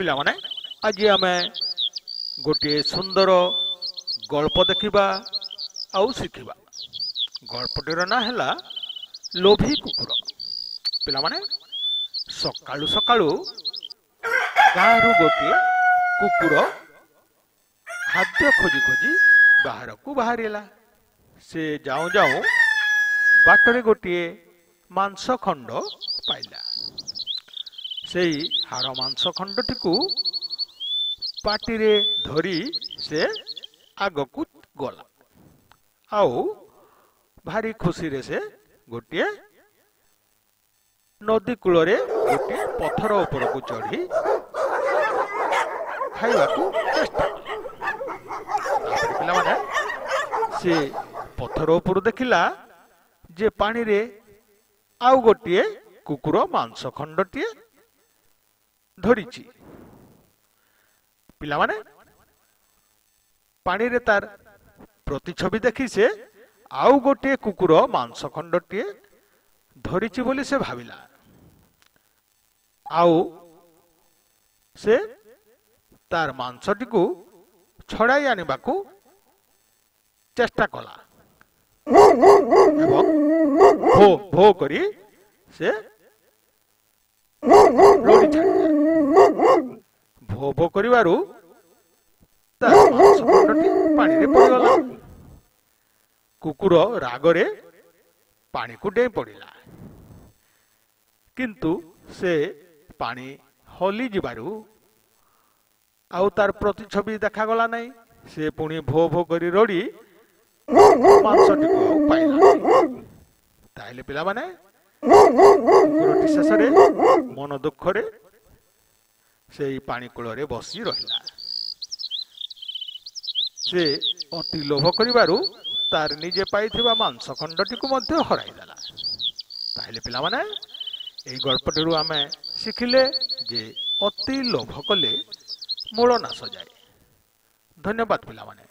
ପିଲାମାନେ ଆଜି ଆମେ ଗୋଟିଏ ସୁନ୍ଦର ଗଳ୍ପ ଦେଖିବା ଆଉ ଶିଖିବା। ଗଳ୍ପଟିର ନାଁ ହେଲା ଲୋଭୀ କୁକୁର। ପିଲାମାନେ ସକାଳୁ ସକାଳୁ ଗାଁରୁ ଗୋଟିଏ କୁକୁର ଖାଦ୍ୟ ଖୋଜି ଖୋଜି ବାହାରକୁ ବାହାରିଲା। ସେ ଯାଉଁ ଯାଉଁ ବାଟରେ ଗୋଟିଏ ମାଂସ ଖଣ୍ଡ ପାଇଲା। ସେଇ ହାଡ଼ ମାଂସ ଖଣ୍ଡଟିକୁ ପାଟିରେ ଧରି ସେ ଆଗକୁ ଗଲା ଆଉ ଭାରି ଖୁସିରେ ସେ ଗୋଟିଏ ନଦୀ କୂଳରେ ଗୋଟିଏ ପଥର ଉପରକୁ ଚଢ଼ି ଖାଇବାକୁ ଚେଷ୍ଟା କଲା। ତାପରେ ପିଲାମାନେ ସେ ପଥର ଉପରୁ ଦେଖିଲା ଯେ ପାଣିରେ ଆଉ ଗୋଟିଏ କୁକୁର ମାଂସ ଖଣ୍ଡଟିଏ ଧରିଛି। ପିଲାମାନେ ପାଣିରେ ତାର ପ୍ରତିଛବି ଦେଖି ସେ ଆଉ ଗୋଟିଏ କୁକୁର ମାଂସ ଖଣ୍ଡଟିଏ ଧରିଛି ବୋଲି ସେ ଭାବିଲା। ଆଉ ସେ ତାର ମାଂସଟିକୁ ଛଡ଼ାଇ ଆଣିବାକୁ ଚେଷ୍ଟା କଲା ଏବଂ ଭୋ ଭୋ କରି ସେ ରଡ଼ି ଛାଡ଼ିଲା। ଭୋ ଭୋ କରିବାରୁ ତାର ମାଂସ ଖଣ୍ଡଟି ପାଣିରେ ପଡ଼ିଗଲା। କୁକୁର ରାଗରେ ପାଣିକୁ ଡେଇଁ ପଡ଼ିଲା, କିନ୍ତୁ ସେ ପାଣି ହଲି ଯିବାରୁ ଆଉ ତାର ପ୍ରତିଛବି ଦେଖାଗଲା ନାହିଁ। ସେ ପୁଣି ଭୋ ଭୋ କରି ରଡ଼ି ମାଂସଟିକୁ ଆଉ ପାଇଲା ନାହିଁ। ତାହେଲେ ପିଲାମାନେ କୁକୁରଟି ଶେଷରେ ମନ ଦୁଃଖରେ ସେଇ ପାଣି କୂଳରେ ବସି ରହିଲା। ସେ ଅତି ଲୋଭ କରିବାରୁ ତାର ନିଜେ ପାଇଥିବା ମାଂସ ଖଣ୍ଡଟିକୁ ମଧ୍ୟ ହରାଇଦେଲା। ତାହେଲେ ପିଲାମାନେ ଏହି ଗଳ୍ପଟିରୁ ଆମେ ଶିଖିଲେ ଯେ ଅତି ଲୋଭ କଲେ ମୂଳ ନାଶ ଯାଏ। ଧନ୍ୟବାଦ ପିଲାମାନେ।